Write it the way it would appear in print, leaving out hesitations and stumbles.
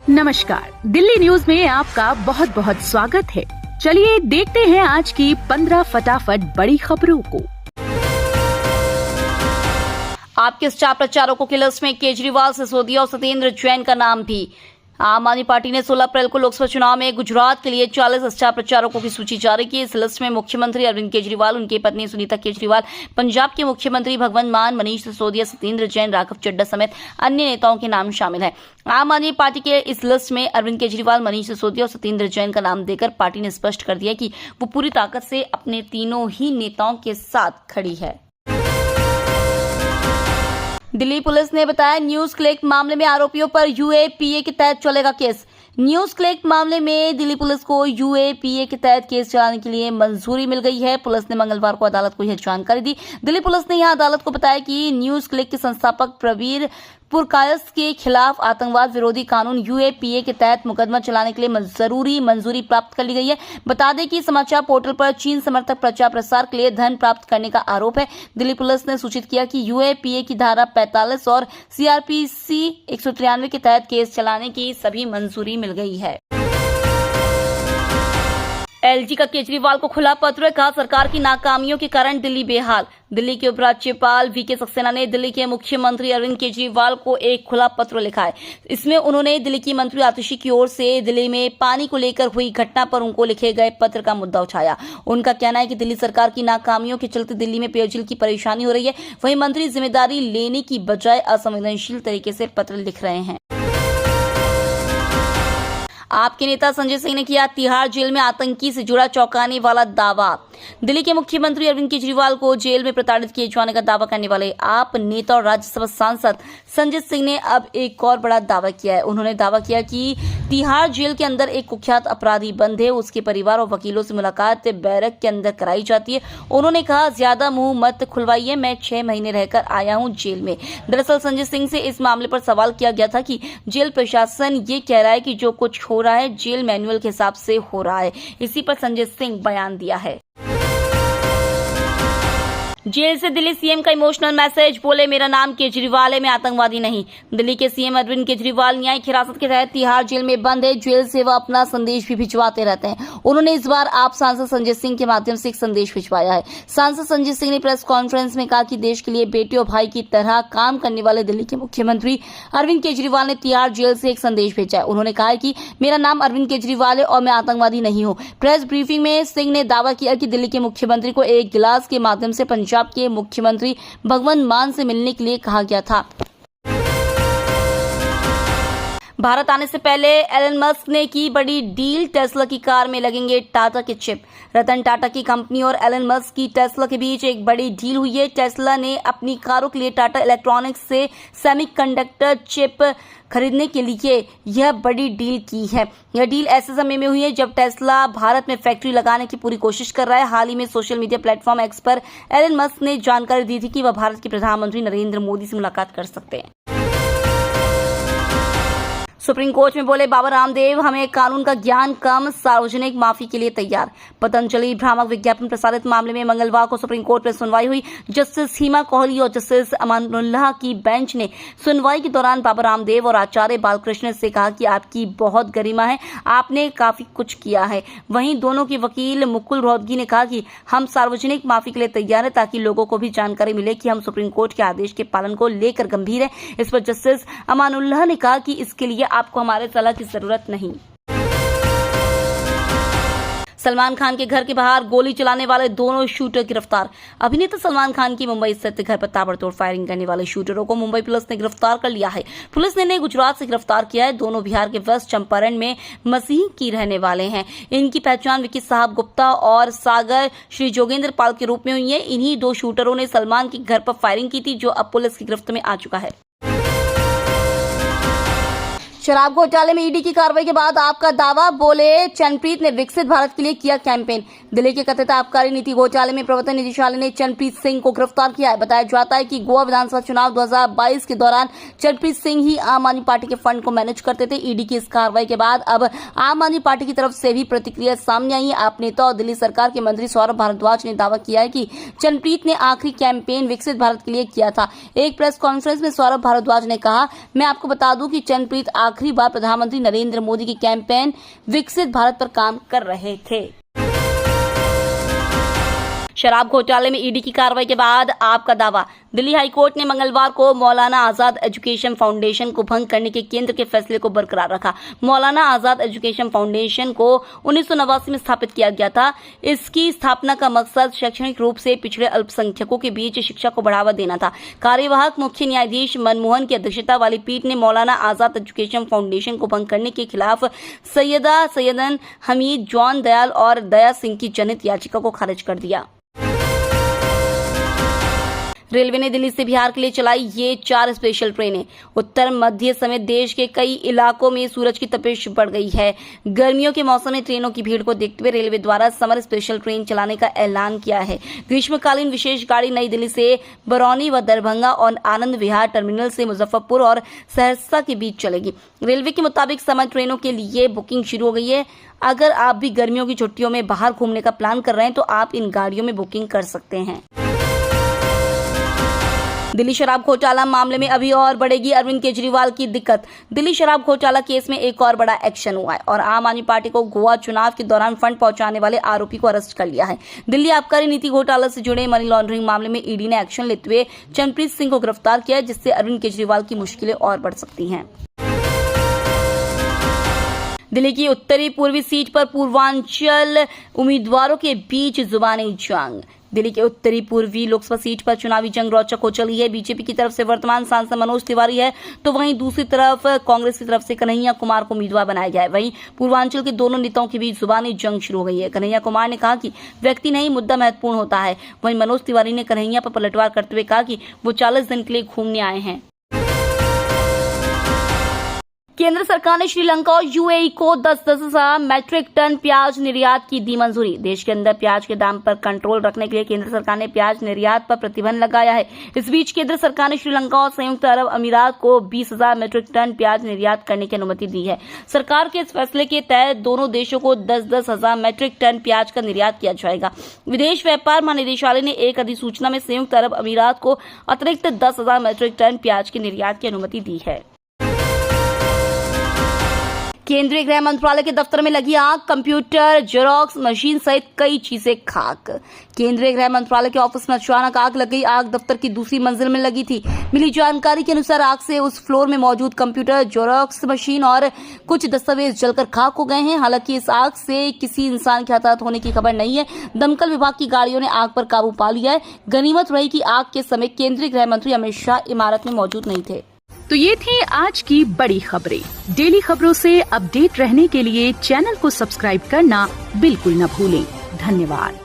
नमस्कार, दिल्ली न्यूज में आपका बहुत बहुत स्वागत है। चलिए देखते हैं आज की 15 फटाफट बड़ी खबरों को। आपके स्टार प्रचारकों की लिस्ट में केजरीवाल, सिसोदिया और सत्येंद्र जैन का नाम भी। आम आदमी पार्टी ने 16 अप्रैल को लोकसभा चुनाव में गुजरात के लिए 40 स्टार प्रचारकों की सूची जारी की। इस लिस्ट में मुख्यमंत्री अरविंद केजरीवाल, उनकी पत्नी सुनीता केजरीवाल, पंजाब के मुख्यमंत्री भगवंत मान, मनीष सिसोदिया, सत्येंद्र जैन, राघव चड्ढा समेत अन्य नेताओं के नाम शामिल हैं। आम आदमी पार्टी के इस लिस्ट में अरविंद केजरीवाल, मनीष सिसोदिया और सत्येंद्र जैन का नाम देकर पार्टी ने स्पष्ट कर दिया कि वो पूरी ताकत से अपने तीनों ही नेताओं के साथ खड़ी है। दिल्ली पुलिस ने बताया, न्यूज क्लिक मामले में आरोपियों पर यूएपीए के तहत चलेगा केस। न्यूज क्लिक मामले में दिल्ली पुलिस को यूएपीए के तहत केस चलाने के लिए मंजूरी मिल गई है। पुलिस ने मंगलवार को अदालत को यह जानकारी दी। दिल्ली पुलिस ने यहां अदालत को बताया कि न्यूज क्लिक के संस्थापक प्रवीर पुरकायस्थ के खिलाफ आतंकवाद विरोधी कानून यूएपीए के तहत मुकदमा चलाने के लिए जरूरी मंजूरी प्राप्त कर ली गई है। बता दें कि समाचार पोर्टल पर चीन समर्थक प्रचार प्रसार के लिए धन प्राप्त करने का आरोप है। दिल्ली पुलिस ने सूचित किया कि यूएपीए की धारा 45 और सीआरपीसी 193 के तहत केस चलाने की सभी मंजूरी मिल गई है। एलजी का केजरीवाल को खुला पत्र, कहा सरकार की नाकामियों के कारण दिल्ली बेहाल। दिल्ली के उपराज्यपाल वीके सक्सेना ने दिल्ली के मुख्यमंत्री अरविंद केजरीवाल को एक खुला पत्र लिखा है। इसमें उन्होंने दिल्ली की मंत्री आतिशी की ओर से दिल्ली में पानी को लेकर हुई घटना पर उनको लिखे गए पत्र का मुद्दा उठाया। उनका कहना है कि दिल्ली सरकार की नाकामियों के चलते दिल्ली में पेयजल की परेशानी हो रही है। वहीं मंत्री जिम्मेदारी लेने की बजाय असंवेदनशील तरीके से पत्र लिख रहे हैं। आपके नेता संजय सिंह ने किया तिहाड़ जेल में आतंकी से जुड़ा चौंकाने वाला दावा। दिल्ली के मुख्यमंत्री अरविंद केजरीवाल को जेल में प्रताड़ित किए जाने का दावा करने वाले आप नेता और राज्यसभा सांसद संजय सिंह ने अब एक और बड़ा दावा किया है। उन्होंने दावा किया कि तिहाड़ जेल के अंदर एक कुख्यात अपराधी बंद है। उसके परिवार और वकीलों से मुलाकात बैरक के अंदर कराई जाती है। उन्होंने कहा, ज्यादा मुंह मत खुलवाइए, मैं 6 महीने रहकर आया हूं जेल में। दरअसल संजय सिंह से इस मामले पर सवाल किया गया था कि जेल प्रशासन ये कह रहा है कि जो कुछ हो रहा है जेल मैनुअल के हिसाब से हो रहा है। इसी पर संजय सिंह बयान दिया है। जेल से दिल्ली सीएम का इमोशनल मैसेज, बोले मेरा नाम केजरीवाल है, मैं आतंकवादी नहीं। दिल्ली के सीएम अरविंद केजरीवाल न्यायिक हिरासत के तहत तिहाड़ जेल में बंद है। जेल से वह अपना संदेश भी भिजवाते रहते हैं। उन्होंने इस बार आप सांसद संजय सिंह के माध्यम से एक संदेश भिजवाया है। सांसद संजय सिंह ने प्रेस कॉन्फ्रेंस में कहा कि देश के लिए बेटे और भाई की तरह काम करने वाले दिल्ली के मुख्यमंत्री अरविंद केजरीवाल ने तिहाड़ जेल से एक संदेश भेजा है। उन्होंने कहा है कि मेरा नाम अरविंद केजरीवाल है और मैं आतंकवादी नहीं हूँ। प्रेस ब्रीफिंग में सिंह ने दावा किया कि दिल्ली के मुख्यमंत्री को एक गिलास के माध्यम से पंजाब के मुख्यमंत्री भगवंत मान से मिलने के लिए कहा गया था। भारत आने से पहले एलन मस्क ने की बड़ी डील, टेस्ला की कार में लगेंगे टाटा के चिप। रतन टाटा की कंपनी और एलन मस्क की टेस्ला के बीच एक बड़ी डील हुई है। टेस्ला ने अपनी कारों के लिए टाटा इलेक्ट्रॉनिक्स से सेमीकंडक्टर चिप खरीदने के लिए यह बड़ी डील की है। यह डील ऐसे समय में हुई है जब टेस्ला भारत में फैक्ट्री लगाने की पूरी कोशिश कर रहा है। हाल ही में सोशल मीडिया प्लेटफॉर्म एक्स पर एलन मस्क ने जानकारी दी थी कि वह भारत के प्रधानमंत्री नरेंद्र मोदी से मुलाकात कर सकते हैं। सुप्रीम कोर्ट में बोले बाबा रामदेव, हमें कानून का ज्ञान कम, सार्वजनिक माफी के लिए तैयार। पतंजलि भ्रामक विज्ञापन प्रसारित मामले में मंगलवार को सुप्रीम कोर्ट में सुनवाई हुई। जस्टिस हिमा कोहली और जस्टिस अमानुल्लाह की बेंच ने सुनवाई के दौरान बाबा रामदेव और आचार्य बालकृष्ण से कहा कि आपकी बहुत गरिमा है, आपने काफी कुछ किया है। वहीं दोनों के वकील मुकुल रोहतगी ने कहा कि हम सार्वजनिक माफी के लिए तैयार है ताकि लोगों को भी जानकारी मिले कि हम सुप्रीम कोर्ट के आदेश के पालन को लेकर गंभीर है। इस पर जस्टिस अमानुल्लाह ने कहा कि इसके लिए आपको हमारे सलाह की जरूरत नहीं। सलमान खान के घर के बाहर गोली चलाने वाले दोनों शूटर गिरफ्तार। अभिनेता सलमान खान की मुंबई स्थित घर पर ताबड़तोड़ फायरिंग करने वाले शूटरों को मुंबई पुलिस ने गिरफ्तार कर लिया है। पुलिस ने गुजरात से गिरफ्तार किया है। दोनों बिहार के वेस्ट चंपारण में मसीह की रहने वाले हैं। इनकी पहचान विकी साहब गुप्ता और सागर श्री जोगेंद्र पाल के रूप में हुई है। इन्हीं 2 शूटरों ने सलमान के घर पर फायरिंग की थी, जो अब पुलिस की गिरफ्त में आ चुका है। शराब घोटाले में ईडी की कार्रवाई के बाद आपका दावा, बोले चरणप्रीत ने विकसित भारत के लिए किया कैंपेन। दिल्ली के कथित आबकारी नीति घोटाले में प्रवर्तन निदेशालय ने चरणप्रीत सिंह को गिरफ्तार किया है। बताया जाता है कि गोवा विधानसभा चुनाव 2022 के दौरान चरणप्रीत सिंह ही आम आदमी पार्टी के फंड को मैनेज करते थे। ईडी की इस कार्रवाई के बाद अब आम आदमी पार्टी की तरफ से भी प्रतिक्रिया सामने आई है। आप नेता और दिल्ली सरकार के मंत्री सौरभ भारद्वाज ने दावा किया है कि चरणप्रीत ने आखिरी कैंपेन विकसित भारत के लिए किया था। एक प्रेस कॉन्फ्रेंस में सौरभ भारद्वाज ने कहा, मैं आपको बता दूं कि चरणप्रीत आखिरी बार प्रधानमंत्री नरेंद्र मोदी के कैंपेन विकसित भारत पर काम कर रहे थे। शराब घोटाले में ईडी की कार्रवाई के बाद आपका दावा। दिल्ली हाईकोर्ट ने मंगलवार को मौलाना आजाद एजुकेशन फाउंडेशन को भंग करने के केंद्र के फैसले को बरकरार रखा। मौलाना आजाद एजुकेशन फाउंडेशन को 1989 में स्थापित किया गया था। इसकी स्थापना का मकसद शैक्षणिक रूप से पिछड़े अल्पसंख्यकों के बीच शिक्षा को बढ़ावा देना था। कार्यवाहक मुख्य न्यायाधीश मनमोहन की अध्यक्षता वाली पीठ ने मौलाना आजाद एजुकेशन फाउंडेशन को भंग करने के खिलाफ सैयदन हमीद, जॉन दयाल और दया सिंह की जनहित याचिका को खारिज कर दिया। रेलवे ने दिल्ली से बिहार के लिए चलाई ये 4 स्पेशल ट्रेनें। उत्तर मध्य समेत देश के कई इलाकों में सूरज की तपिश बढ़ गई है। गर्मियों के मौसम में ट्रेनों की भीड़ को देखते हुए रेलवे द्वारा समर स्पेशल ट्रेन चलाने का ऐलान किया है। ग्रीष्मकालीन विशेष गाड़ी नई दिल्ली से बरौनी व दरभंगा और आनंद विहार टर्मिनल से मुजफ्फरपुर और सहरसा के बीच चलेगी। रेलवे के मुताबिक समर ट्रेनों के लिए बुकिंग शुरू हो गई है। अगर आप भी गर्मियों की छुट्टियों में बाहर घूमने का प्लान कर रहे हैं तो आप इन गाड़ियों में बुकिंग कर सकते हैं। दिल्ली शराब घोटाला मामले में अभी और बढ़ेगी अरविंद केजरीवाल की दिक्कत। दिल्ली शराब घोटाला केस में एक और बड़ा एक्शन हुआ है और आम आदमी पार्टी को गोवा चुनाव के दौरान फंड पहुंचाने वाले आरोपी को अरेस्ट कर लिया है। दिल्ली आबकारी नीति घोटाला से जुड़े मनी लॉन्ड्रिंग मामले में ईडी ने एक्शन लेते हुए चरणप्रीत सिंह को गिरफ्तार किया, जिससे अरविंद केजरीवाल की मुश्किलें और बढ़ सकती हैं। दिल्ली की उत्तरी पूर्वी सीट पर पूर्वांचल उम्मीदवारों के बीच जुबानी जंग। दिल्ली के उत्तरी पूर्वी लोकसभा सीट पर चुनावी जंग रोचक हो चली है। बीजेपी की तरफ से वर्तमान सांसद मनोज तिवारी है, तो वहीं दूसरी तरफ कांग्रेस की तरफ से कन्हैया कुमार को उम्मीदवार बनाया गया है। वहीं पूर्वांचल के दोनों नेताओं के बीच जुबानी जंग शुरू हो गई है। कन्हैया कुमार ने कहा कि व्यक्ति नहीं, मुद्दा महत्वपूर्ण होता है। वहीं मनोज तिवारी ने कन्हैया पर पलटवार करते हुए कहा कि वो 40 दिन के लिए घूमने आए हैं। केंद्र सरकार ने श्रीलंका और यूएई को 10,000 मैट्रिक टन प्याज निर्यात की दी मंजूरी। देश के अंदर प्याज के दाम पर कंट्रोल रखने के लिए केंद्र सरकार ने प्याज निर्यात पर प्रतिबंध लगाया है। इस बीच केंद्र सरकार ने श्रीलंका और संयुक्त अरब अमीरात को 20,000 मैट्रिक टन प्याज निर्यात करने की अनुमति दी है। सरकार के इस फैसले के तहत दोनों देशों को 10,000 मैट्रिक टन प्याज का निर्यात किया जाएगा। विदेश व्यापार महानिदेशालय ने एक अधिसूचना में संयुक्त अरब अमीरात को अतिरिक्त 10,000 मैट्रिक टन प्याज के निर्यात की अनुमति दी है। केंद्रीय गृह मंत्रालय के दफ्तर में लगी आग, कंप्यूटर, जेरोक्स मशीन सहित कई चीजें खाक। केंद्रीय गृह मंत्रालय के ऑफिस में अचानक आग लग गई। आग दफ्तर की दूसरी मंजिल में लगी थी। मिली जानकारी के अनुसार आग से उस फ्लोर में मौजूद कंप्यूटर, जेरोक्स मशीन और कुछ दस्तावेज जलकर खाक हो गए हैं। हालांकि इस आग से किसी इंसान के हताहत होने की खबर नहीं है। दमकल विभाग की गाड़ियों ने आग पर काबू पा लिया है। गनीमत रही कि आग के समय केंद्रीय गृह मंत्री अमित शाह इमारत में मौजूद नहीं थे। तो ये थी आज की बड़ी खबरें। डेली खबरों से अपडेट रहने के लिए चैनल को सब्सक्राइब करना बिल्कुल न भूलें। धन्यवाद।